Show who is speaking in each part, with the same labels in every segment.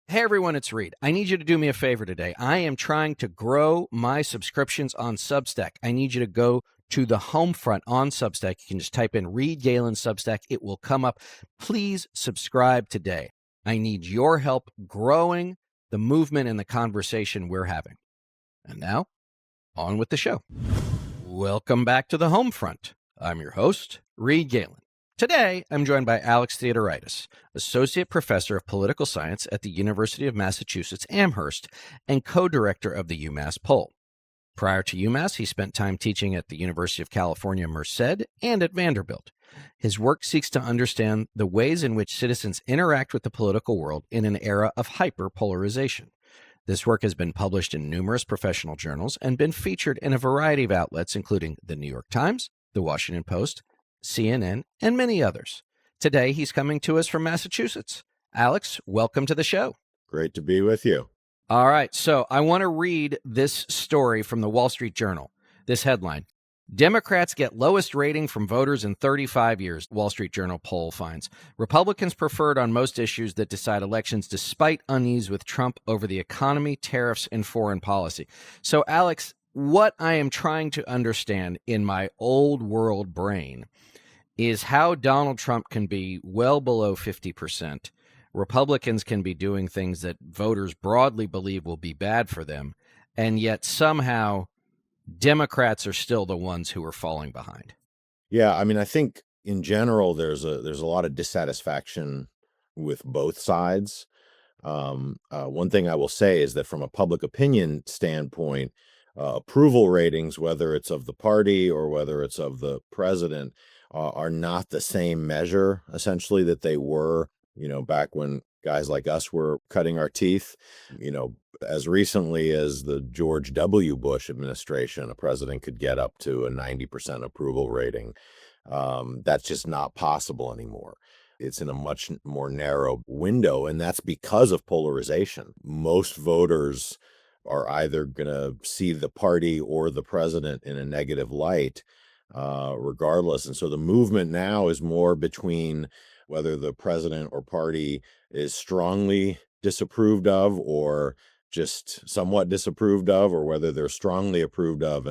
Speaker 1: Hey everyone, it's Reed. I need you to do me a favor today. I am trying to grow my subscriptions on Substack. I need you to go to the home front on Substack. You can just type in Reed Galen Substack. It will come up. Please subscribe today. I need your help growing the movement and the conversation we're having. And now, on with the show. Welcome back to the home front. I'm your host, Reed Galen. Today, I'm joined by Alex Theodoridis, Associate Professor of Political Science at the University of Massachusetts Amherst and co-director of the UMass Poll. Prior to UMass, he spent time teaching at the University of California, Merced, and at Vanderbilt. His work seeks to understand the ways in which citizens interact with the political world in an era of hyper-polarization. This work has been published in numerous professional journals and been featured in a variety of outlets, including the New York Times, the Washington Post, CNN, and many others. Today, he's coming to us from Massachusetts. Alex, welcome to the show.
Speaker 2: Great to be with you.
Speaker 1: All right, so I want to read this story from the Wall Street Journal. This headline: Democrats get lowest rating from voters in 35 years, Wall Street Journal poll finds. Republicans preferred on most issues that decide elections despite unease with Trump over the economy, tariffs, and foreign policy. So, Alex, what I am trying to understand in my old world brain is how Donald Trump can be well below 50%. Republicans can be doing things that voters broadly believe will be bad for them, and yet somehow Democrats are still the ones who are falling behind.
Speaker 2: Yeah, I mean, I think in general there's a lot of dissatisfaction with both sides. One thing I will say is that from a public opinion standpoint, approval ratings, whether it's of the party or whether it's of the president, are not the same measure, essentially, that they were, back when guys like us were cutting our teeth. As recently as the George W. Bush administration, a president could get up to a 90% approval rating. That's just not possible anymore. It's in a much more narrow window, and that's because of polarization. Most voters are either going to see the party or the president in a negative light, regardless. And so the movement now is more between whether the president or party is strongly disapproved of or just somewhat disapproved of, or whether they're strongly approved of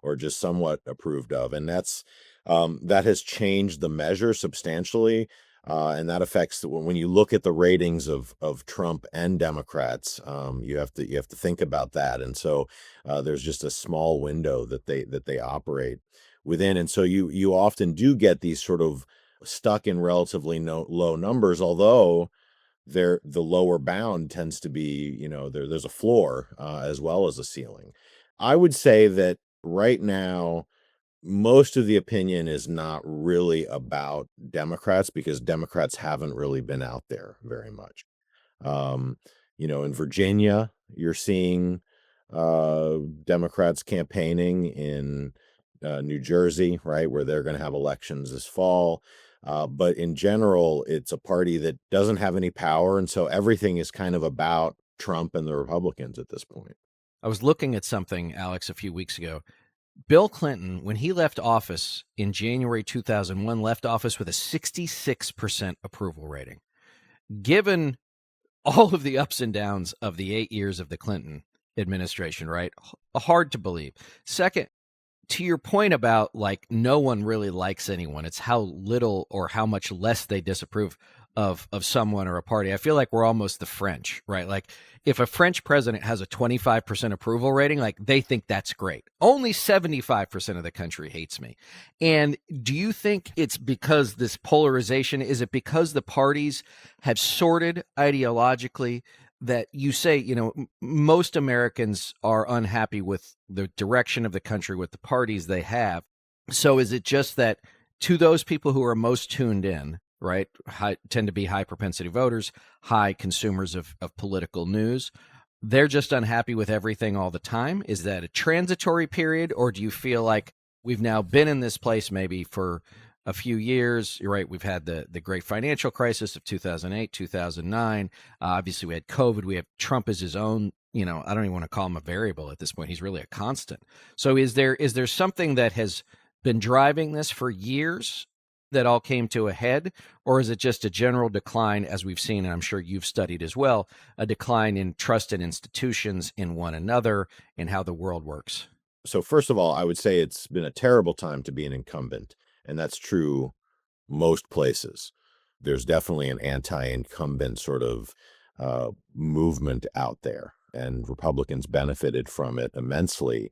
Speaker 2: or just somewhat approved of. And that has changed the measure substantially. And that affects when you look at the ratings of Trump and Democrats, you have to think about that. And so there's just a small window that they operate within. And so you often do get these sort of stuck in relatively low numbers, although the lower bound tends to be, there's a floor as well as a ceiling. I would say that right now, most of the opinion is not really about Democrats because Democrats haven't really been out there very much. In Virginia, you're seeing Democrats campaigning. In New Jersey, right, where they're going to have elections this fall. But in general, it's a party that doesn't have any power. And so everything is kind of about Trump and the Republicans at this point.
Speaker 1: I was looking at something, Alex, a few weeks ago. Bill Clinton, when he left office in January 2001, left office with a 66% approval rating. Given all of the ups and downs of the 8 years of the Clinton administration, right? Hard to believe. Second, to your point about like no one really likes anyone, it's how little or how much less they disapprove of someone or a party. I feel like we're almost the French, right? Like if a French president has a 25% approval rating, like they think that's great. Only 75% of the country hates me. And do you think it's because this polarization, is it because the parties have sorted ideologically that you say, most Americans are unhappy with the direction of the country, with the parties they have? So is it just that to those people who are most tuned in, right, tend to be high propensity voters, high consumers of political news, they're just unhappy with everything all the time? Is that a transitory period, or do you feel like we've now been in this place maybe for a few years? You're right. We've had the great financial crisis of 2008, 2009. Obviously, we had COVID. We have Trump as his own, I don't even want to call him a variable at this point. He's really a constant. So is there something that has been driving this for years that all came to a head, or is it just a general decline, as we've seen, and I'm sure you've studied as well, a decline in trust in institutions, in one another, in how the world works?
Speaker 2: So first of all, I would say it's been a terrible time to be an incumbent, and that's true most places. There's definitely an anti-incumbent sort of movement out there, and Republicans benefited from it immensely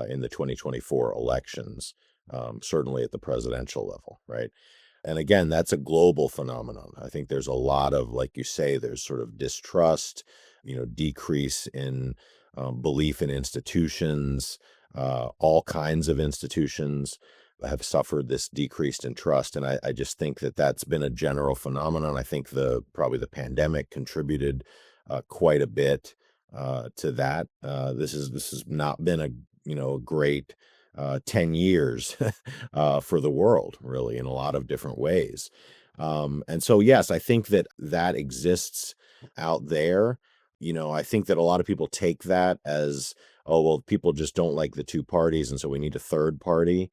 Speaker 2: in the 2024 elections, certainly at the presidential level, right? And again, that's a global phenomenon. I think there's a lot of, like you say, there's sort of distrust, decrease in belief in institutions. All kinds of institutions have suffered this decreased in trust, and I just think that that's been a general phenomenon. I think probably the pandemic contributed quite a bit to that. This has not been a great 10 years for the world, really, in a lot of different ways. And so, yes, I think that exists out there. I think that a lot of people take that as, oh, well, people just don't like the two parties, and so we need a third party.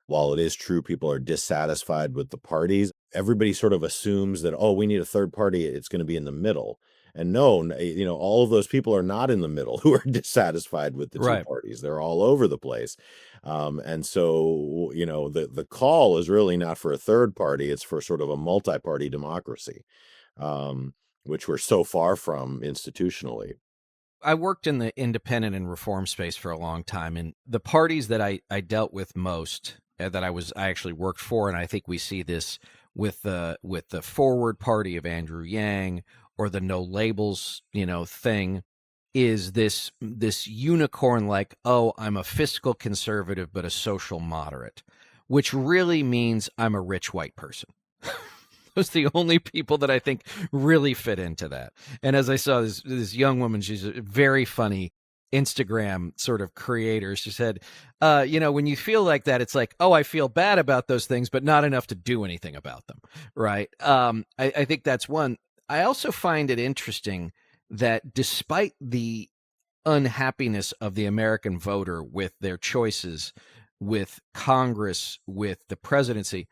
Speaker 2: While it is true people are dissatisfied with the parties, everybody sort of assumes that, oh, we need a third party, it's going to be in the middle. And no, all of those people are not in the middle who are dissatisfied with the two
Speaker 1: Right.
Speaker 2: parties. They're all over the place. And so, the call is really not for a third party, it's for sort of a multi-party democracy, um, which we're so far from institutionally.
Speaker 1: I worked in the independent and reform space for a long time, and the parties that I dealt with most, that I actually worked for, and I think we see this with the Forward Party of Andrew Yang, or the No Labels thing, is this unicorn, like, oh, I'm a fiscal conservative but a social moderate, which really means I'm a rich white person. Those are the only people that I think really fit into that. And as I saw this young woman, she's a very funny Instagram sort of creator. She said, when you feel like that, it's like, oh, I feel bad about those things, but not enough to do anything about them. Right. I think that's one. I also find it interesting that despite the unhappiness of the American voter with their choices, with Congress, with the presidency,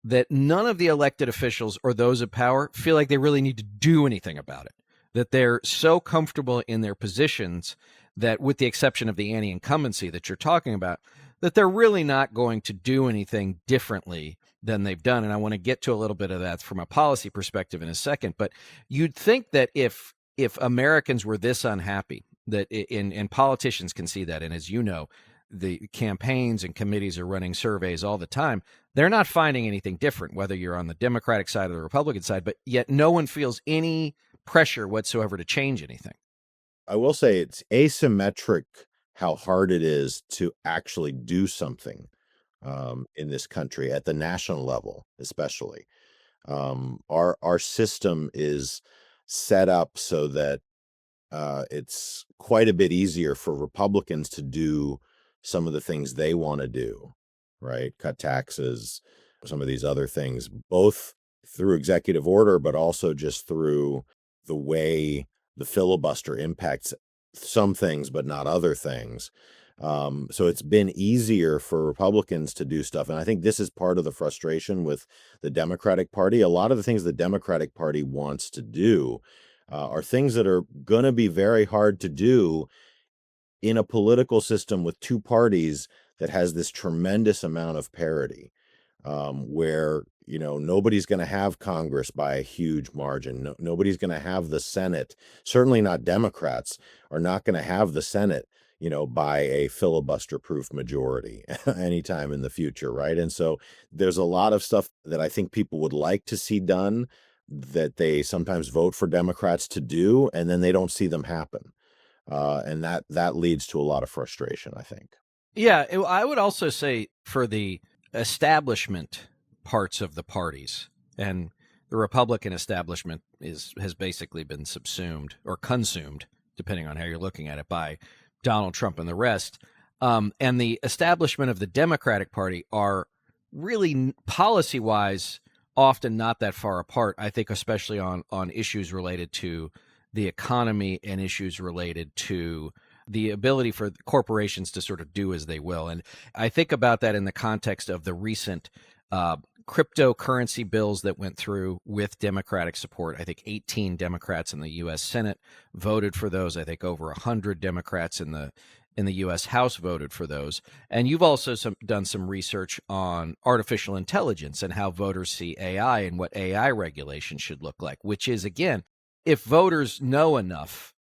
Speaker 1: that none of the elected officials or those of power feel like they really need to do anything about it, that they're so comfortable in their positions that, with the exception of the anti-incumbency that you're talking about, that they're really not going to do anything differently than they've done. And I want to get to a little bit of that from a policy perspective in a second. But you'd think that if Americans were this unhappy, that and politicians can see that, and as you know, the campaigns and committees are running surveys all the time, they're not finding anything different, whether you're on the Democratic side or the Republican side, but yet no one feels any pressure whatsoever to change anything.
Speaker 2: I will say it's asymmetric how hard it is to actually do something in this country at the national level, especially. Our system is set up so that it's quite a bit easier for Republicans to do some of the things they want to do, right? Cut taxes, some of these other things, both through executive order, but also just through the way the filibuster impacts some things, but not other things. So it's been easier for Republicans to do stuff. And I think this is part of the frustration with the Democratic Party. A lot of the things the Democratic Party wants to do are things that are going to be very hard to do in a political system with two parties that has this tremendous amount of parity, where nobody's going to have Congress by a huge margin. Nobody's going to have the Senate. Certainly not Democrats are not going to have the Senate, by a filibuster-proof majority anytime in the future, right? And so there's a lot of stuff that I think people would like to see done that they sometimes vote for Democrats to do, and then they don't see them happen. And that leads to a lot of frustration, I think.
Speaker 1: Yeah, I would also say for the establishment parts of the parties, and the Republican establishment has basically been subsumed or consumed, depending on how you're looking at it, by Donald Trump and the rest. And the establishment of the Democratic Party are really policy-wise often not that far apart, I think, especially on issues related to the economy and issues related to the ability for corporations to sort of do as they will. And I think about that in the context of the recent cryptocurrency bills that went through with Democratic support. I think 18 Democrats in the U.S. Senate voted for those. I think over 100 Democrats in the U.S. House voted for those. And you've also done some research on artificial intelligence and how voters see AI and what AI regulation should look like, which is, again, if voters know enough,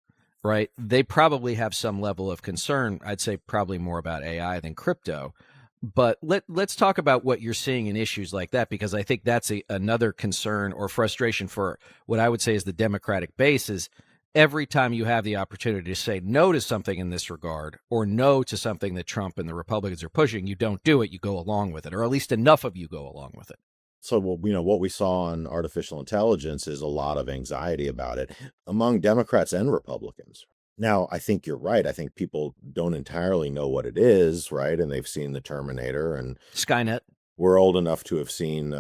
Speaker 1: right, they probably have some level of concern. I'd say probably more about AI than crypto. But let's talk about what you're seeing in issues like that, because I think that's another concern or frustration for what I would say is the Democratic base is every time you have the opportunity to say no to something in this regard or no to something that Trump and the Republicans are pushing, you don't do it, you go along with it, or at least enough of you go along with it.
Speaker 2: So, well, what we saw on artificial intelligence is a lot of anxiety about it among Democrats and Republicans. Now, I think you're right. I think people don't entirely know what it is, right? And they've seen the Terminator, and
Speaker 1: Skynet.
Speaker 2: we're old enough to have seen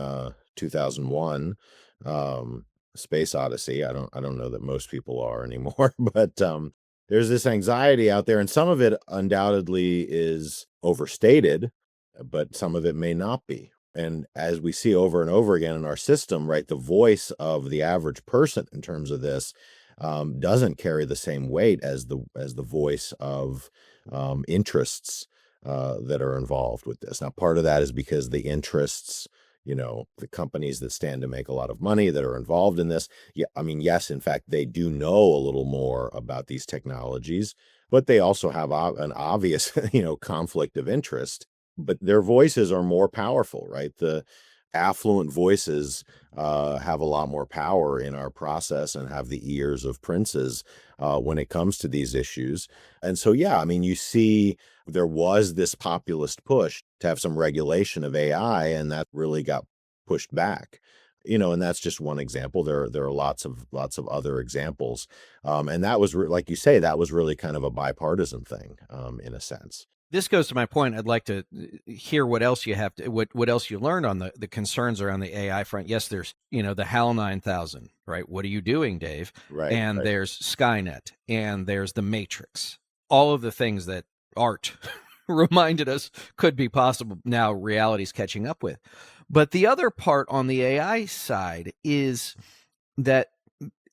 Speaker 2: 2001, Space Odyssey. I don't know that most people are anymore, but there's this anxiety out there, and some of it undoubtedly is overstated, but some of it may not be. And as we see over and over again in our system, right, the voice of the average person in terms of this doesn't carry the same weight as the voice of interests that are involved with this. Now, part of that is because the interests, the companies that stand to make a lot of money that are involved in this. Yeah, I mean, yes, in fact, they do know a little more about these technologies, but they also have an obvious, conflict of interest. But their voices are more powerful, right? The affluent voices have a lot more power in our process and have the ears of princes when it comes to these issues. And so, yeah, I mean, you see there was this populist push to have some regulation of AI, and that really got pushed back. And that's just one example. There are lots of other examples, and that was like you say, that was really kind of a bipartisan thing in a sense.
Speaker 1: This goes to my point. I'd like to hear what else you have to, what else you learned on the concerns around the AI front. Yes, there's, the HAL 9000, right? What are you doing, Dave?
Speaker 2: Right.
Speaker 1: And
Speaker 2: right.
Speaker 1: there's Skynet, and there's the Matrix. All of the things that art reminded us could be possible. Now reality's catching up with. But the other part on the AI side is that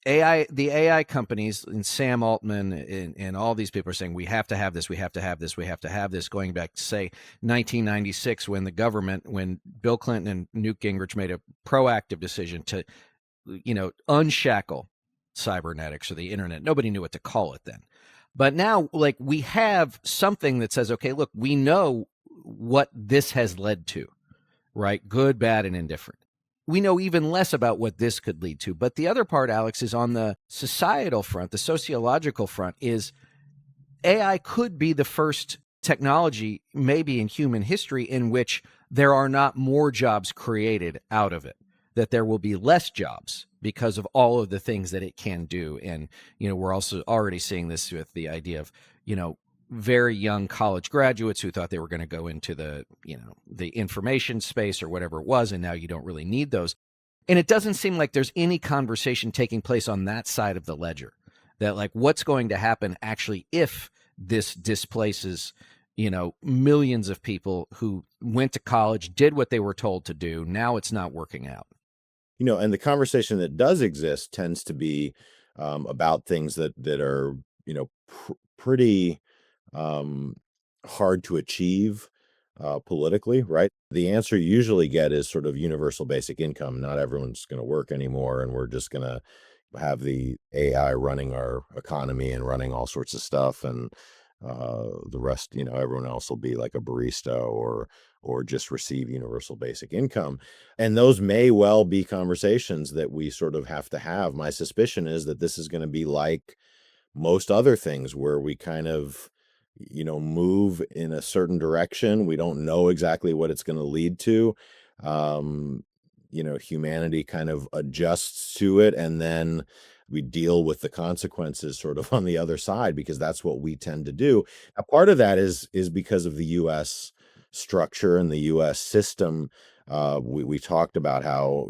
Speaker 1: the AI companies and Sam Altman and all these people are saying, we have to have this, we have to have this, we have to have this, going back to, say, 1996, when Bill Clinton and Newt Gingrich made a proactive decision to, unshackle cybernetics or the internet. Nobody knew what to call it then. But now, like, we have something that says, okay, look, we know what this has led to, right? Good, bad, and indifferent. We know even less about what this could lead to. But the other part, Alex, is on the societal front, the sociological front, is AI could be the first technology, maybe in human history, in which there are not more jobs created out of it, that there will be less jobs because of all of the things that it can do. And, we're also already seeing this with the idea of, very young college graduates who thought they were going to go into the information space or whatever it was, and now you don't really need those. And it doesn't seem like there's any conversation taking place on that side of the ledger, that, like, what's going to happen actually if this displaces, millions of people who went to college, did what they were told to do. Now it's not working out.
Speaker 2: And the conversation that does exist tends to be about things that are, pretty hard to achieve politically, right? The answer you usually get is sort of universal basic income. Not everyone's going to work anymore, and we're just going to have the AI running our economy and running all sorts of stuff, and the rest, everyone else will be like a barista or just receive universal basic income. And those may well be conversations that we sort of have to have. My suspicion is that this is going to be like most other things, where we kind of move in a certain direction. We don't know exactly what it's going to lead to. Humanity kind of adjusts to it, and then we deal with the consequences sort of on the other side, because that's what we tend to do. Now, part of that is because of the U.S. structure and the U.S. system. We talked about how,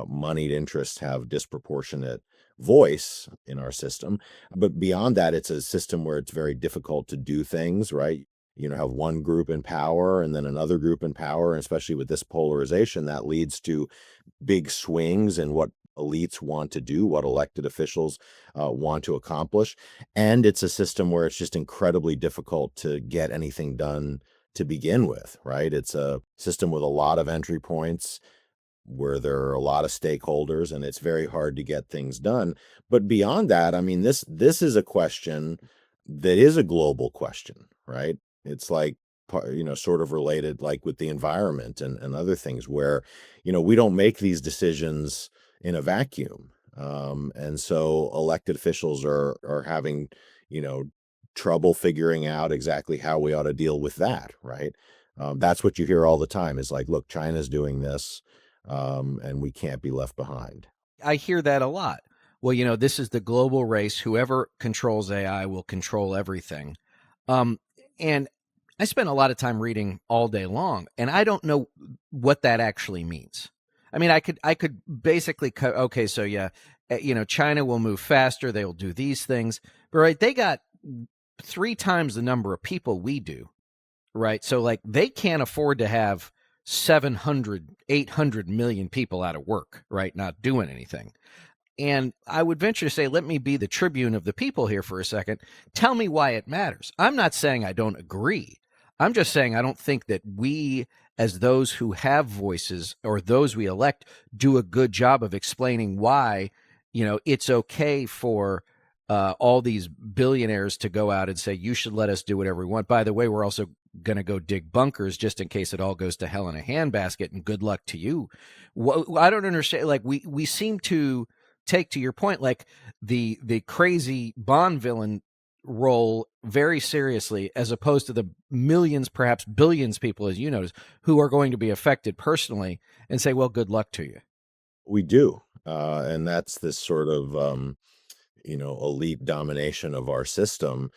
Speaker 2: moneyed interests have disproportionate voice in our system. But beyond that, it's a system where it's very difficult to do things, right? have one group in power and then another group in power, and especially with this polarization, that leads to big swings in what elites want to do, what elected officials want to accomplish. And it's a system where it's just incredibly difficult to get anything done to begin with, right? It's a system with a lot of entry points where there are a lot of stakeholders, and it's very hard to get things done. But beyond that, I mean, this is a question that is a global question, right? It's like, sort of related like with the environment and other things where, we don't make these decisions in a vacuum. And so elected officials are having, trouble figuring out exactly how we ought to deal with that, right? That's what you hear all the time is like, look, China's doing this, and we can't be left behind.
Speaker 1: I hear that a lot. Well, this is the global race. Whoever controls AI will control everything. And I spent a lot of time reading all day long, and I don't know what that actually means. I mean, I could basically okay, so yeah, China will move faster. They will do these things, but right, they got 3 times the number of people we do, right? So like they can't afford to have 700, 800 million people out of work, right? Not doing anything. And I would venture to say, let me be the tribune of the people here for a second. Tell me why it matters. I'm not saying I don't agree. I'm just saying I don't think that we, as those who have voices or those we elect, do a good job of explaining why, it's okay for all these billionaires to go out and say, you should let us do whatever we want. By the way, we're also going to go dig bunkers just in case it all goes to hell in a handbasket, and good luck to you. I don't understand. Like we seem to take, to your point, like the crazy Bond villain role very seriously, as opposed to the millions, perhaps billions people, as you notice, who are going to be affected personally and say, well, good luck to you.
Speaker 2: We do. And that's this sort of, elite domination of our system.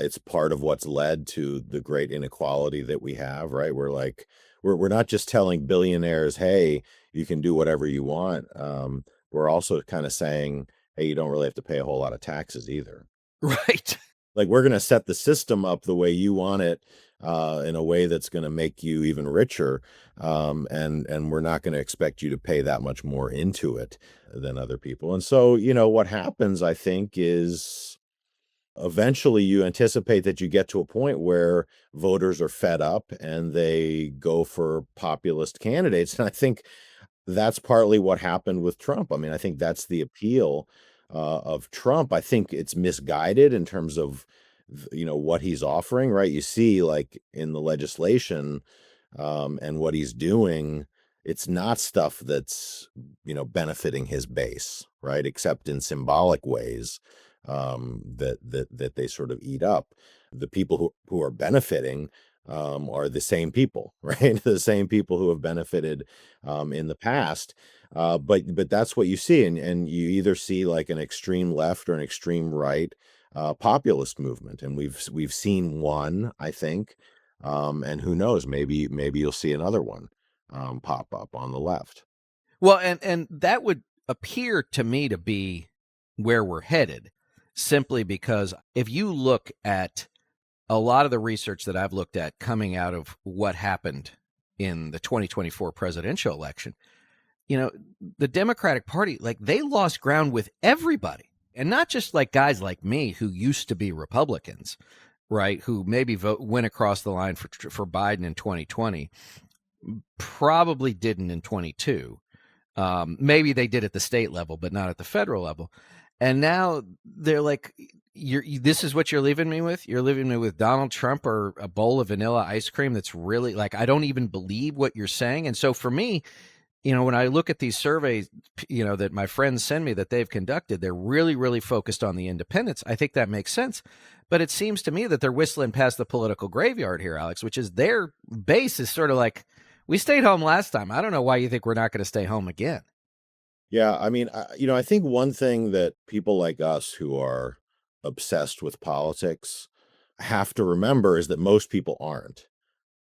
Speaker 2: It's part of what's led to the great inequality that we have, right? We're not just telling billionaires, hey, you can do whatever you want. We're also kind of saying, hey, you don't really have to pay a whole lot of taxes either.
Speaker 1: Right.
Speaker 2: Like, we're going to set the system up the way you want it, in a way that's going to make you even richer. And we're not going to expect you to pay that much more into it than other people. And so, what happens, I think, is eventually you anticipate that you get to a point where voters are fed up and they go for populist candidates. And I think that's partly what happened with Trump. I mean, I think that's the appeal of Trump. I think it's misguided in terms of what he's offering, right? You see, like in the legislation, and what he's doing, it's not stuff that's benefiting his base, right? Except in symbolic ways, that they sort of eat up. The people who are benefiting are the same people, right? The same people who have benefited in the past. But that's what you see, and you either see like an extreme left or an extreme right populist movement, and we've seen one, I think, and who knows, maybe you'll see another one pop up on the left.
Speaker 1: Well, and that would appear to me to be where we're headed, simply because if you look at a lot of the research that I've looked at coming out of what happened in the 2024 presidential election, the Democratic Party, like they lost ground with everybody, and not just like guys like me who used to be Republicans, right? Who maybe went across the line for Biden in 2020, probably didn't in 22. Maybe they did at the state level, but not at the federal level. And now they're like, this is what you're leaving me with? You're leaving me with Donald Trump or a bowl of vanilla ice cream that's really like, I don't even believe what you're saying. And so for me, when I look at these surveys, that my friends send me that they've conducted, they're really, really focused on the independents. I think that makes sense. But it seems to me that they're whistling past the political graveyard here, Alex, which is their base is sort of like, we stayed home last time. I don't know why you think we're not going to stay home again.
Speaker 2: Yeah, I mean, I think one thing that people like us who are obsessed with politics have to remember is that most people aren't,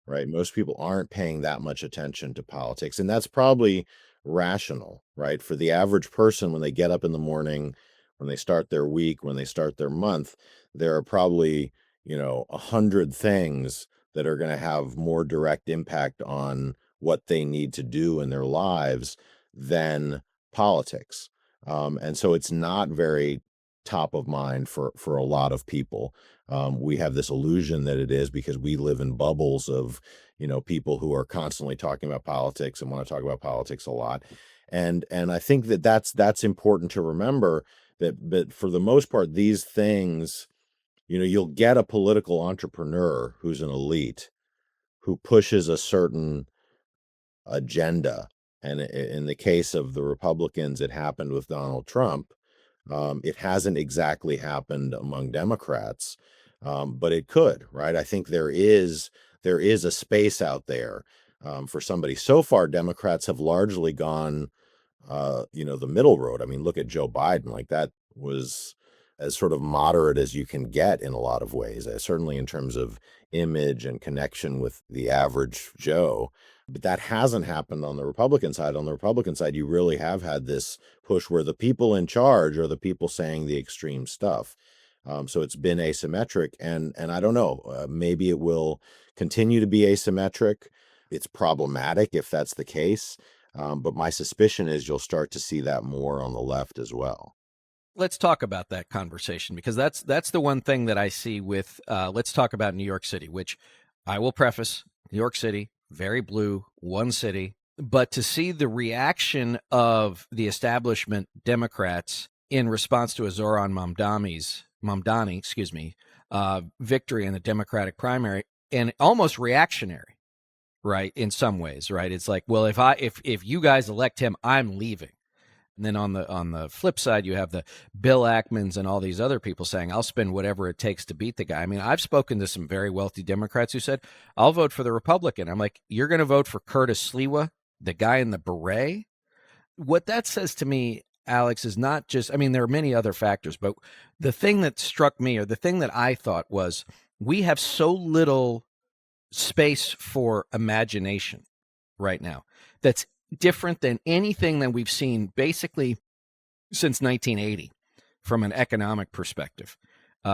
Speaker 2: right? Most people aren't paying that much attention to politics, and that's probably rational, right? For the average person, when they get up in the morning, when they start their week, when they start their month, there are probably, 100 things that are going to have more direct impact on what they need to do in their lives than politics. And so it's not very top of mind for a lot of people. We have this illusion that it is because we live in bubbles of, people who are constantly talking about politics and want to talk about politics a lot. And I think that that's important to remember, but for the most part, these things, you'll get a political entrepreneur who's an elite who pushes a certain agenda. And in the case of the Republicans, it happened with Donald Trump. It hasn't exactly happened among Democrats, but it could, right? I think there is a space out there for somebody. So far, Democrats have largely gone, the middle road. I mean, look at Joe Biden. Like, that was as sort of moderate as you can get in a lot of ways, certainly in terms of image and connection with the average Joe. But that hasn't happened on the Republican side. On the Republican side, you really have had this push where the people in charge are the people saying the extreme stuff. So it's been asymmetric, and I don't know, maybe it will continue to be asymmetric. It's problematic if that's the case. But my suspicion is you'll start to see that more on the left as well.
Speaker 1: Let's talk about that conversation, because that's the one thing that I see with, let's talk about New York City, which I will preface, New York City, very blue, one city. But to see the reaction of the establishment Democrats in response to a Zoran Mamdani, victory in the Democratic primary, and almost reactionary, right, in some ways, right? It's like, well, if you guys elect him, I'm leaving. And then on the flip side, you have the Bill Ackmans and all these other people saying, I'll spend whatever it takes to beat the guy. I mean, I've spoken to some very wealthy Democrats who said, I'll vote for the Republican. I'm like, you're going to vote for Curtis Sliwa, the guy in the beret? What that says to me, Alex, is not just, I mean, there are many other factors, but the thing that struck me, or the thing that I thought, was we have so little space for imagination right now that's different than anything that we've seen basically since 1980 from an economic perspective,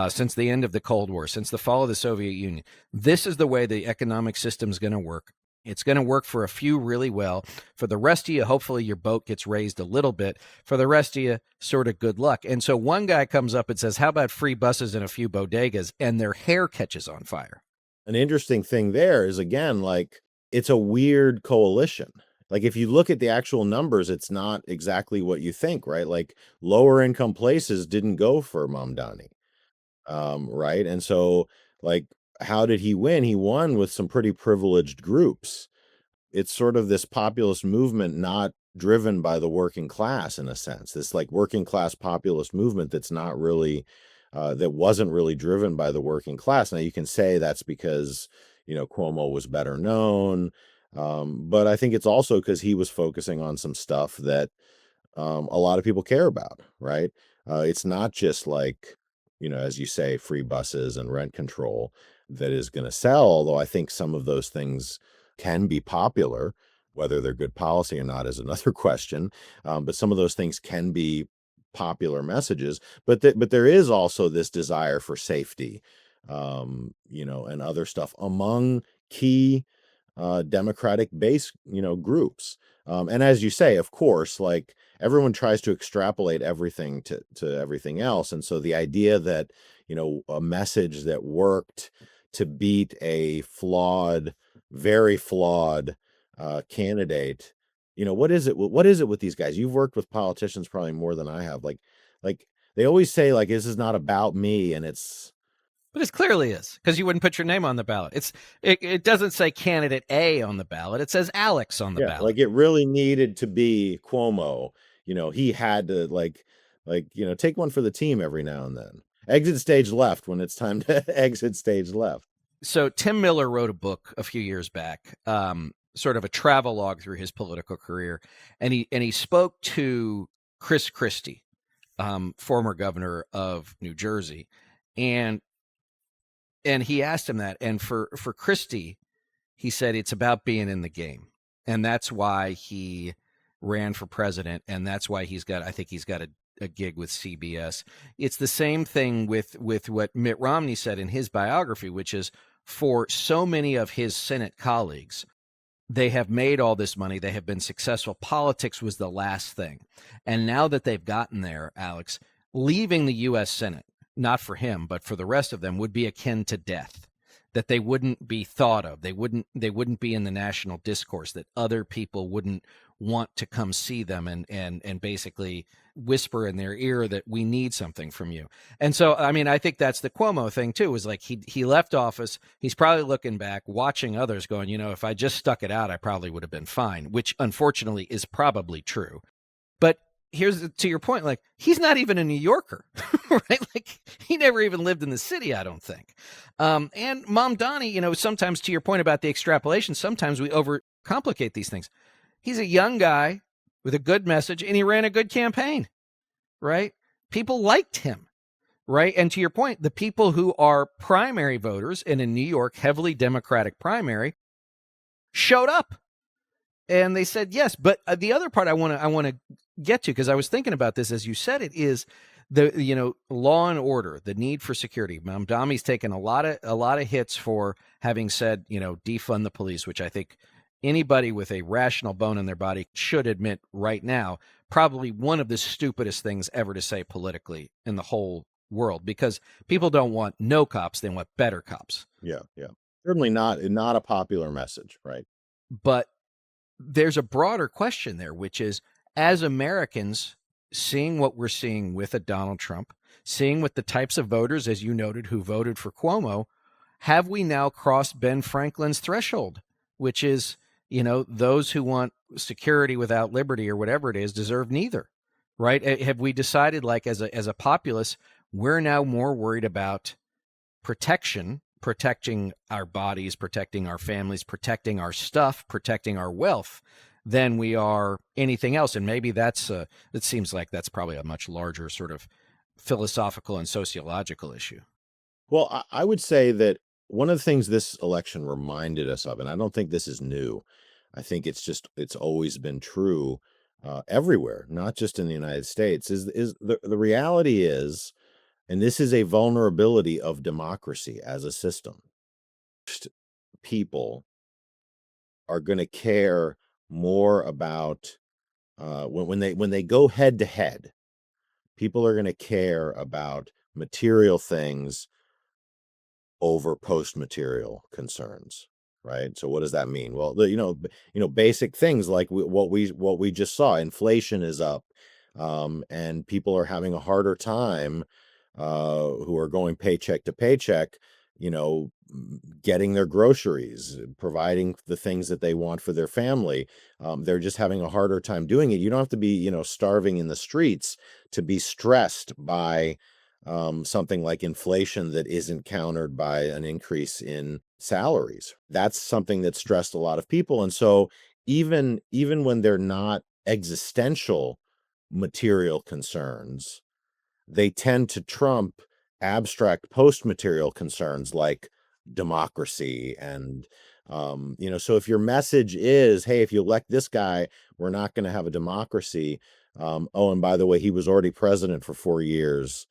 Speaker 1: since the end of the Cold War, since the fall of the Soviet Union. This is the way the economic system is going to work. It's going to work for a few really well. For the rest of you, hopefully your boat gets raised a little bit. For the rest of you, sort of good luck. And so one guy comes up and says, how about free buses and a few bodegas? And their hair catches on fire.
Speaker 2: An interesting thing there is, again, like, it's a weird coalition. Like, if you look at the actual numbers, it's not exactly what you think, right? Like, lower income places didn't go for Mamdani, right? And so, like, how did he win? He won with some pretty privileged groups. It's sort of this populist movement not driven by the working class, in a sense. This, like, working class populist movement that's not really, that wasn't really driven by the working class. Now, you can say that's because, Cuomo was better known. But I think it's also because he was focusing on some stuff that a lot of people care about, right? It's not just like, as you say, free buses and rent control that is going to sell, although I think some of those things can be popular. Whether they're good policy or not is another question. But some of those things can be popular messages. But there is also this desire for safety, and other stuff among key Democratic base, groups. And as you say, of course, like, everyone tries to extrapolate everything to everything else. And so the idea that, a message that worked to beat a very flawed candidate, what is it? What is it with these guys? You've worked with politicians probably more than I have. Like they always say, like, this is not about me. And
Speaker 1: But it clearly is, because you wouldn't put your name on the ballot. It doesn't say candidate A on the ballot. It says Alex on the ballot.
Speaker 2: Like, it really needed to be Cuomo. He had to take one for the team every now and then. Exit stage left when it's time to exit stage left.
Speaker 1: So Tim Miller wrote a book a few years back, sort of a travelogue through his political career, and he spoke to Chris Christie, former governor of New Jersey, and he asked him that. And for Christie, he said it's about being in the game, and that's why he ran for president, and that's why I think he's got a gig with CBS. It's the same thing with what Mitt Romney said in his biography, which is, for so many of his Senate colleagues. They have made all this money. They have been successful. Politics was the last thing. And now that they've gotten there, Alex, leaving the U.S. Senate, not for him, but for the rest of them, would be akin to death, that they wouldn't be thought of. They wouldn't be in the national discourse, that other people wouldn't want to come see them and basically whisper in their ear that we need something from you. And so, I mean, I think that's the Cuomo thing too, is like he left office. He's probably looking back, watching others going, if I just stuck it out, I probably would have been fine, which unfortunately is probably true. But here's to your point, like, he's not even a New Yorker, right? Like, he never even lived in the city, I don't think. And Mom Donnie, sometimes to your point about the extrapolation, sometimes we overcomplicate these things. He's a young guy with a good message, and he ran a good campaign, right? People liked him, right? And to your point, the people who are primary voters in a New York heavily Democratic primary showed up. And they said yes. But the other part I want to get to, because I was thinking about this as you said it, is the law and order, the need for security. Mamdani's taken a lot of hits for having said defund the police, which I think anybody with a rational bone in their body should admit right now, probably one of the stupidest things ever to say politically in the whole world, because people don't want no cops, they want better cops.
Speaker 2: Yeah. Certainly not a popular message, right?
Speaker 1: But there's a broader question there, which is, as Americans, seeing what we're seeing with a Donald Trump, seeing with the types of voters, as you noted, who voted for Cuomo, have we now crossed Ben Franklin's threshold, which is, those who want security without liberty or whatever it is deserve neither, right? Have we decided, like, as a populace, we're now more worried about protecting our bodies, protecting our families, protecting our stuff, protecting our wealth than we are anything else? And maybe it seems like that's probably a much larger sort of philosophical and sociological issue.
Speaker 2: Well, I would say that one of the things this election reminded us of, and I don't think this is new, I think it's always been true everywhere, not just in the United States, is the reality is, and this is a vulnerability of democracy as a system. People are going to care more about when they go head to head. People are going to care about material things over post-material concerns, right? So what does that mean? Well, basic things like what we just saw. Inflation is up, and people are having a harder time, who are going paycheck to paycheck, getting their groceries, providing the things that they want for their family. They're just having a harder time doing it. You don't have to be, starving in the streets to be stressed by something like inflation that isn't countered by an increase in salaries. That's something that stressed a lot of people. And so even when they're not existential material concerns, they tend to trump abstract post-material concerns like democracy. And so if your message is, hey, if you elect this guy, we're not going to have a democracy. Oh, and by the way, he was already president for 4 years,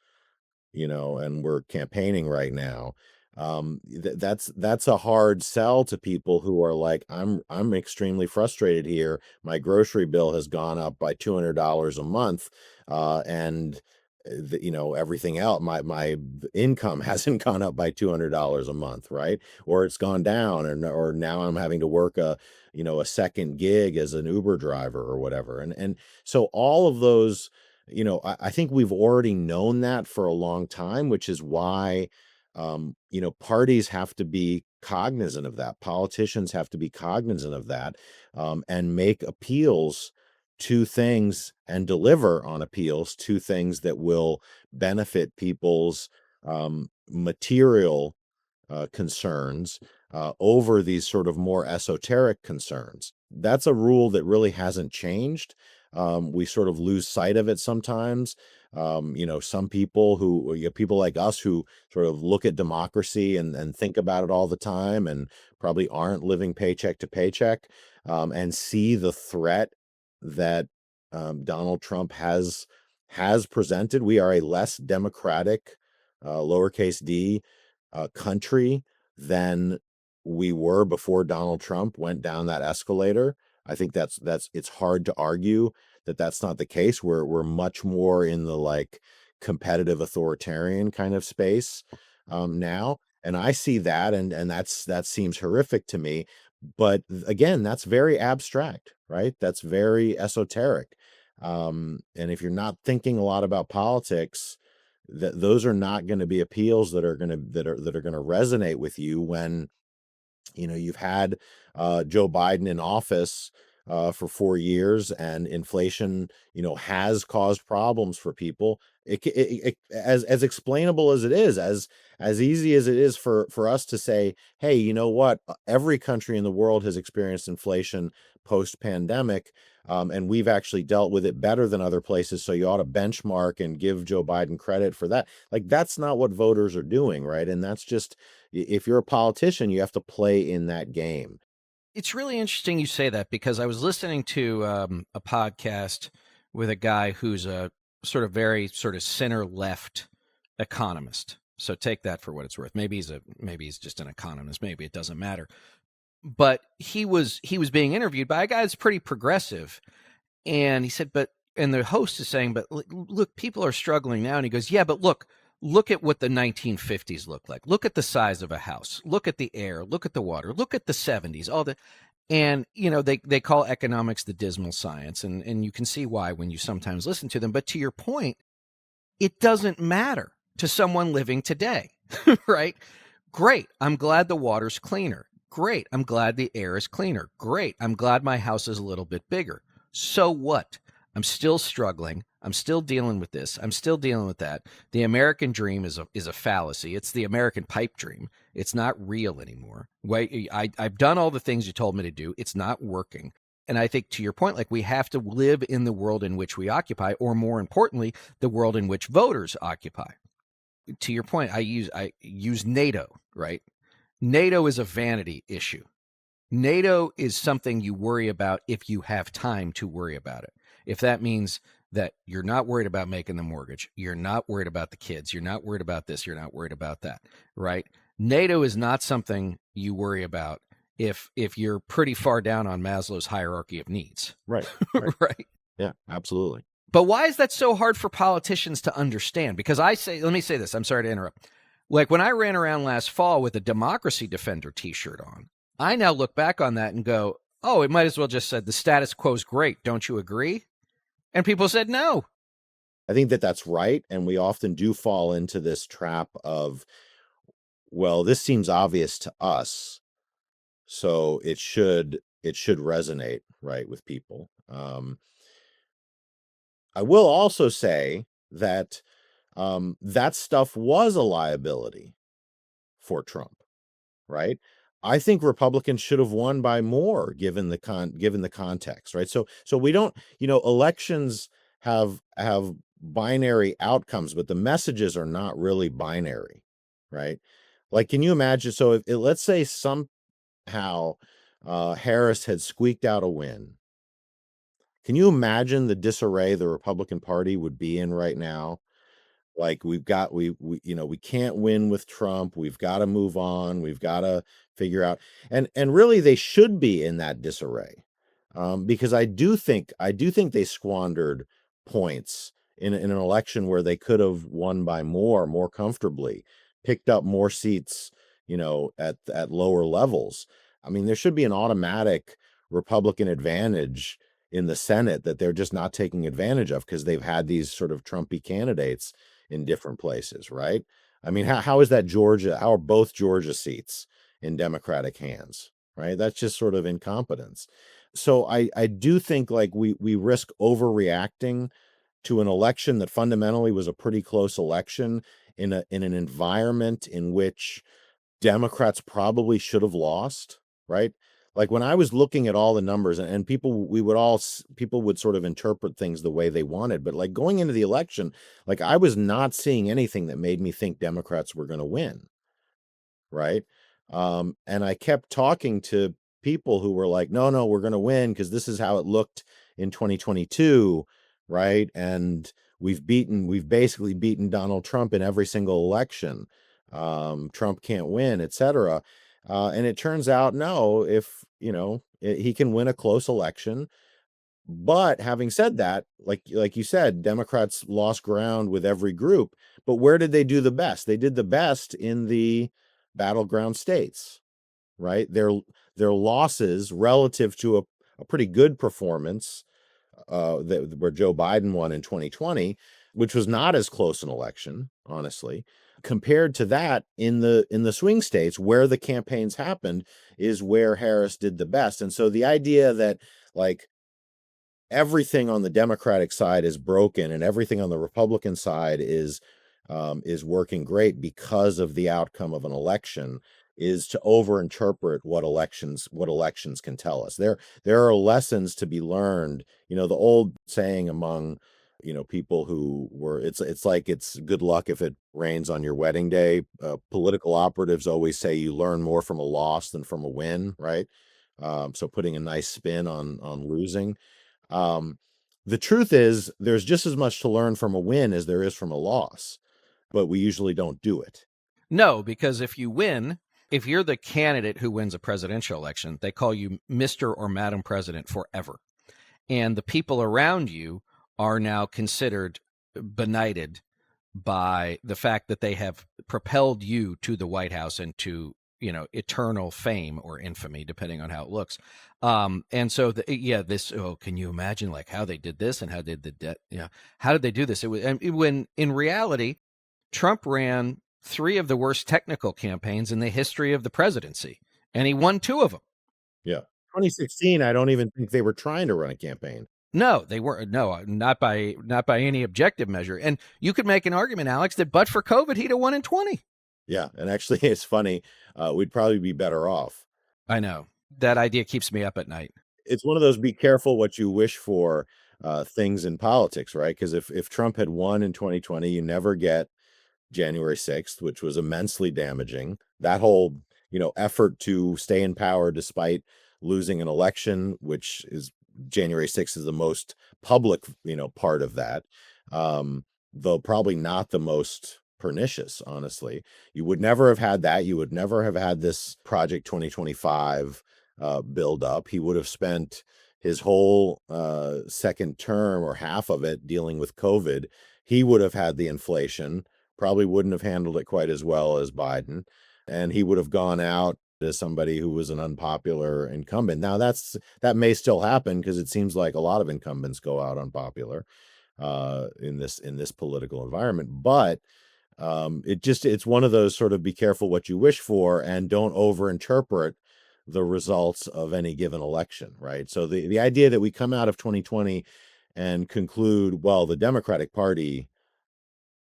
Speaker 2: and we're campaigning right now. That's a hard sell to people who are like, I'm extremely frustrated here. My grocery bill has gone up by $200 a month, and everything else, my income hasn't gone up by $200 a month, right? Or it's gone down, or now I'm having to work a second gig as an Uber driver or whatever. And so all of those, I think we've already known that for a long time, which is why parties have to be cognizant of that. Politicians have to be cognizant of that, and make appeals to things and deliver on appeals to things that will benefit people's material concerns over these sort of more esoteric concerns. That's a rule that really hasn't changed. We sort of lose sight of it sometimes. Some people people like us who sort of look at democracy and think about it all the time and probably aren't living paycheck to paycheck, and see the threat that Donald Trump has presented. We are a less democratic, lowercase d, country than we were before Donald Trump went down that escalator. I think that's it's hard to argue that that's not the case. We're much more in the like competitive authoritarian kind of space now, and I see that, and that seems horrific to me. But again, that's very abstract, right? That's very esoteric. And if you're not thinking a lot about politics, that those are not going to be appeals that are going to resonate with you when you've had Joe Biden in office for 4 years, and inflation has caused problems for people. As explainable as it is, as easy as it is for us to say, hey, you know what, every country in the world has experienced inflation post pandemic, and we've actually dealt with it better than other places, so you ought to benchmark and give Joe Biden credit for that. Like, that's not what voters are doing, right? And that's just, if you're a politician, you have to play in that game.
Speaker 1: It's really interesting you say that, because I was listening to a podcast with a guy who's a very center left economist. So take that for what it's worth. Maybe he's just an economist. Maybe it doesn't matter. But he was being interviewed by a guy that's pretty progressive, and he said, and the host is saying, but look, people are struggling now. And he goes, yeah, but look at what the 1950s looked like. Look at the size of a house. Look at the air. Look at the water. Look at the 70s. And they call economics the dismal science, and you can see why when you sometimes listen to them. But to your point, it doesn't matter to someone living today, right? Great. I'm glad the water's cleaner. Great. I'm glad the air is cleaner. Great. I'm glad my house is a little bit bigger. So what? I'm still struggling. I'm still dealing with this. I'm still dealing with that. The American dream is a fallacy. It's the American pipe dream. It's not real anymore. I've done all the things you told me to do. It's not working. And I think, to your point, like, we have to live in the world in which we occupy, or more importantly, the world in which voters occupy. To your point, I use NATO, right? NATO is a vanity issue. NATO is something you worry about if you have time to worry about it. If that means that you're not worried about making the mortgage, you're not worried about the kids, you're not worried about this, you're not worried about that, right? NATO is not something you worry about if you're pretty far down on Maslow's hierarchy of needs.
Speaker 2: Right.
Speaker 1: Right.
Speaker 2: Yeah, absolutely.
Speaker 1: But why is that so hard for politicians to understand? Because let me say this, I'm sorry to interrupt. Like, when I ran around last fall with a Democracy Defender t-shirt on, I now look back on that and go, oh, it might as well just said the status quo's great. Don't you agree? And people said no.
Speaker 2: I think that's right. And we often do fall into this trap of, well, this seems obvious to us, so it should resonate, right, with people. I will also say that that stuff was a liability for Trump, right? I think Republicans should have won by more, given the context, right? So we don't, elections have binary outcomes, but the messages are not really binary, right? Like, can you imagine? So if let's say somehow Harris had squeaked out a win, can you imagine the disarray the Republican Party would be in right now? Like, we can't win with Trump. We've got to move on. We've got to figure out, and really they should be in that disarray, because I do think they squandered points in an election where they could have won by more comfortably, picked up more seats, at lower levels. I mean, there should be an automatic Republican advantage in the Senate that they're just not taking advantage of, because they've had these sort of Trumpy candidates in different places, right? I mean, how is that Georgia? How are both Georgia seats in Democratic hands, right? That's just sort of incompetence. So I do think, like, we risk overreacting to an election that fundamentally was a pretty close election in an environment in which Democrats probably should have lost, right? Like, when I was looking at all the numbers, and people would sort of interpret things the way they wanted, but like, going into the election, like, I was not seeing anything that made me think Democrats were going to win, right? And I kept talking to people who were like, no, we're going to win because this is how it looked in 2022, right? And we've basically beaten Donald Trump in every single election. Trump can't win, etc. And it turns out, no, if he can win a close election. But having said that, like you said, Democrats lost ground with every group. But where did they do the best? They did the best in the battleground states, right? Their losses relative to a pretty good performance where Joe Biden won in 2020, which was not as close an election, honestly, compared to that in the swing states where the campaigns happened is where Harris did the best. And so the idea that like everything on the Democratic side is broken and everything on the Republican side is working great because of the outcome of an election is to overinterpret what elections can tell us. There are lessons to be learned. The old saying among people who were it's like it's good luck if it rains on your wedding day. Political operatives always say you learn more from a loss than from a win, right? So putting a nice spin on losing. Um, the truth is, there's just as much to learn from a win as there is from a loss, but we usually don't do it.
Speaker 1: No, because if you win, if you're the candidate who wins a presidential election, they call you Mr. or Madam President forever. And the people around you are now considered benighted by the fact that they have propelled you to the White House and to eternal fame or infamy, depending on how it looks. And so can you imagine like how they did this and how they did that? How did they do this? It was when in reality, Trump ran 3 of the worst technical campaigns in the history of the presidency, and he won 2 of them.
Speaker 2: Yeah. 2016, I don't even think they were trying to run a campaign.
Speaker 1: No, they weren't. No, not by any objective measure. And you could make an argument, Alex, that but for COVID, he'd have won in 20.
Speaker 2: Yeah, and actually, it's funny. We'd probably be better off.
Speaker 1: I know. That idea keeps me up at night.
Speaker 2: It's one of those be careful what you wish for things in politics, right? Because if Trump had won in 2020, you never get January 6th, which was immensely damaging. That whole, effort to stay in power despite losing an election, which is January 6th is the most public, part of that. Though probably not the most pernicious, honestly. You would never have had that. You would never have had this Project 2025 build up. He would have spent his whole second term or half of it dealing with COVID. He would have had the inflation, probably wouldn't have handled it quite as well as Biden. And he would have gone out as somebody who was an unpopular incumbent. Now that may still happen because it seems like a lot of incumbents go out unpopular in this political environment. But it's one of those sort of be careful what you wish for and don't overinterpret the results of any given election, right? So the idea that we come out of 2020 and conclude, well, the Democratic Party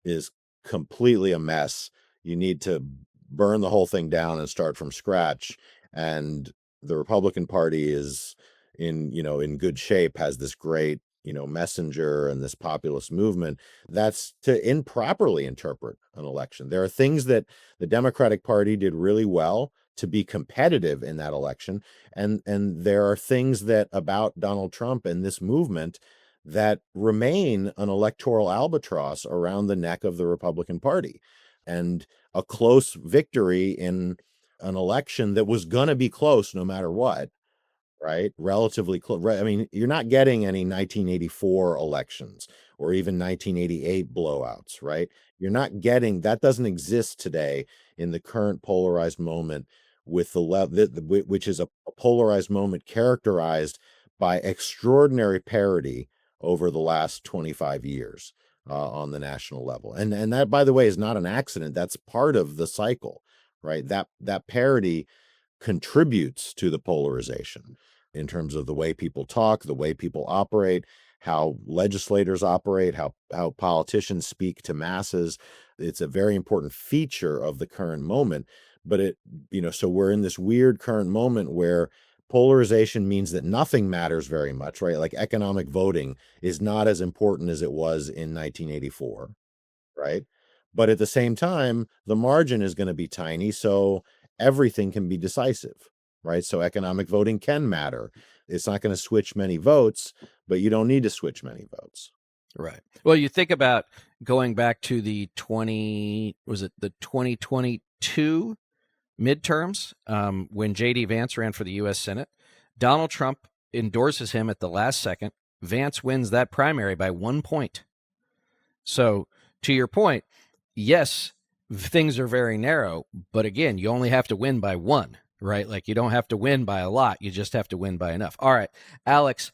Speaker 2: is completely a mess. You need to burn the whole thing down and start from scratch. And the Republican Party is in good shape, has this great, messenger and this populist movement. That's to improperly interpret an election. There are things that the Democratic Party did really well to be competitive in that election. And there are things that about Donald Trump and this movement that remain an electoral albatross around the neck of the Republican Party. And a close victory in an election that was going to be close no matter what, right? Relatively close. Right? I mean, you're not getting any 1984 elections or even 1988 blowouts, right? You're not getting that. Doesn't exist today in the current polarized moment with the level, which is a polarized moment characterized by extraordinary parity over the last 25 years on the national level. And that, by the way, is not an accident. That's part of the cycle, right? That parity contributes to the polarization in terms of the way people talk, the way people operate, how legislators operate, how politicians speak to masses. It's a very important feature of the current moment. But so we're in this weird current moment where polarization means that nothing matters very much, right? Like economic voting is not as important as it was in 1984, right? But at the same time, the margin is going to be tiny, so everything can be decisive, right? So economic voting can matter. It's not going to switch many votes, but you don't need to switch many votes.
Speaker 1: Right. Well, you think about going back to the 2022 midterms, when J.D. Vance ran for the U.S. Senate. Donald Trump endorses him at the last second. Vance wins that primary by 1 point. So, to your point, yes, things are very narrow, but again, you only have to win by one, right? Like, you don't have to win by a lot. You just have to win by enough. All right, Alex,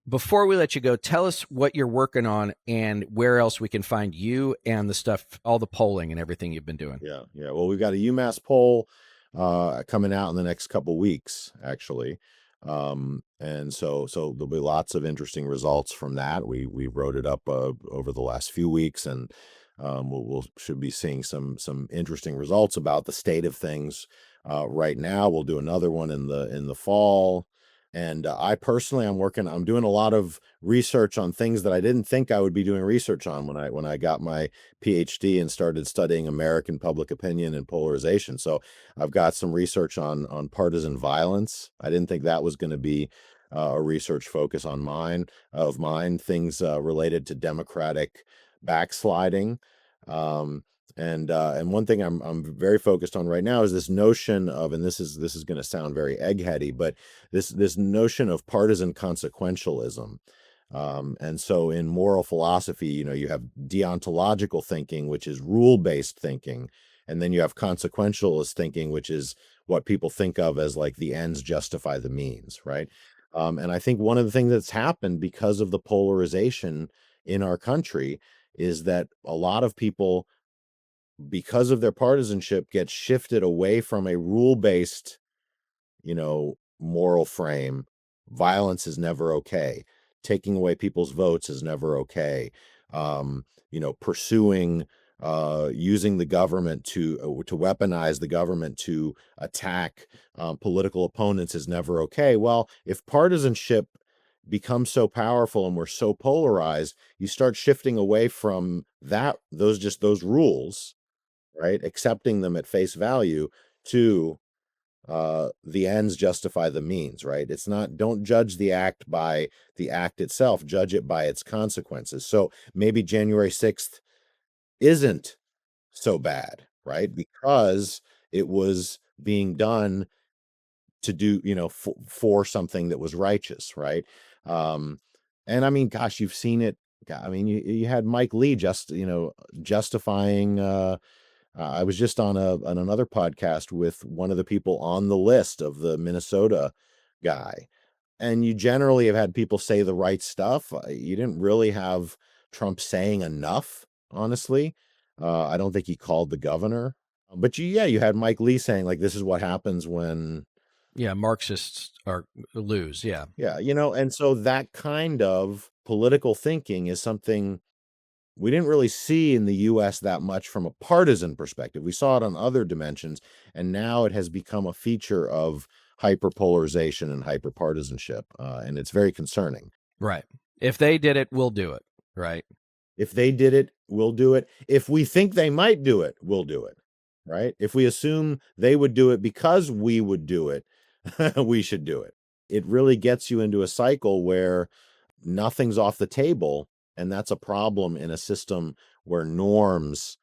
Speaker 1: before we let you go, tell us what you're working on and where else we can find you and the stuff, all the polling and everything you've been doing.
Speaker 2: Yeah. Well, we've got a UMass poll coming out in the next couple weeks, actually. And so there'll be lots of interesting results from that. We wrote it up over the last few weeks, and we'll should be seeing some interesting results about the state of things right now. We'll do another one in the fall. And I personally, I'm doing a lot of research on things that I didn't think I would be doing research on when I got my PhD and started studying American public opinion and polarization. So I've got some research on partisan violence. I didn't think that was going to be a research focus on mine. Things related to democratic backsliding. And one thing I'm very focused on right now is this notion of, and this is going to sound very eggheady, but this notion of partisan consequentialism. And so in moral philosophy, you have deontological thinking, which is rule-based thinking, and then you have consequentialist thinking, which is what people think of as like the ends justify the means, right? And I think one of the things that's happened because of the polarization in our country is that a lot of people, because of their partisanship, get shifted away from a rule-based, moral frame. Violence is never okay. Taking away people's votes is never okay. Pursuing, using the government to weaponize the government to attack political opponents is never okay. Well, if partisanship becomes so powerful and we're so polarized, you start shifting away from those rules, right? Accepting them at face value to the ends justify the means, right? It's not, don't judge the act by the act itself, judge it by its consequences. So maybe January 6th isn't so bad, right? Because it was being done to do, for something that was righteous, right? And I mean, gosh, you've seen it. I mean, you had Mike Lee justifying, I was just on another podcast with one of the people on the list of the Minnesota guy, and you generally have had people say the right stuff. You didn't really have Trump saying enough, honestly. I don't think he called the governor, but you had Mike Lee saying, like, this is what happens when
Speaker 1: Marxists lose. Yeah.
Speaker 2: and so that kind of political thinking is something we didn't really see in the U.S. that much from a partisan perspective. We saw it on other dimensions, and now it has become a feature of hyper-polarization and hyper-partisanship, and it's very concerning.
Speaker 1: Right. If they did it, we'll do it, right?
Speaker 2: If they did it, we'll do it. If we think they might do it, we'll do it, right? If we assume they would do it because we would do it, we should do it. It really gets you into a cycle where nothing's off the table. And that's a problem in a system where norms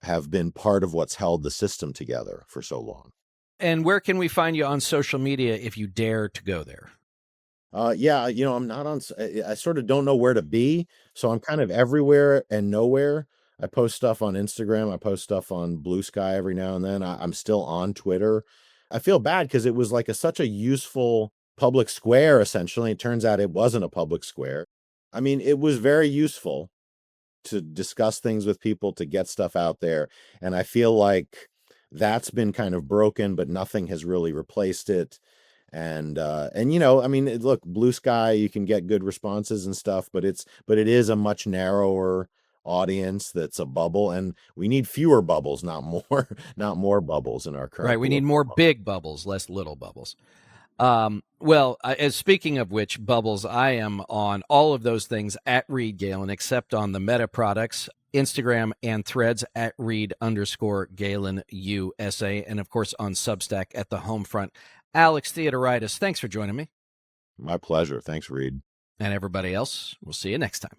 Speaker 2: have been part of what's held the system together for so long.
Speaker 1: And where can we find you on social media if you dare to go there?
Speaker 2: I'm not on, I sort of don't know where to be. So I'm kind of everywhere and nowhere. I post stuff on Instagram. I post stuff on Blue Sky every now and then. I'm still on Twitter. I feel bad because it was like such a useful public square, essentially. It turns out it wasn't a public square. I mean, it was very useful to discuss things with people, to get stuff out there. And I feel like that's been kind of broken, but nothing has really replaced it. And I mean, look, Blue Sky, you can get good responses and stuff, but it is a much narrower audience. That's a bubble, and we need fewer bubbles, not more bubbles in our current.
Speaker 1: Right. We need more big bubbles, less little bubbles. Well, as speaking of which, bubbles, I am on all of those things at Reed Galen, except on the Meta products, Instagram and Threads at Reed_Galen USA, and of course on Substack at the Homefront. Alex Theodoridis, thanks for joining me.
Speaker 2: My pleasure. Thanks, Reed.
Speaker 1: And everybody else, we'll see you next time.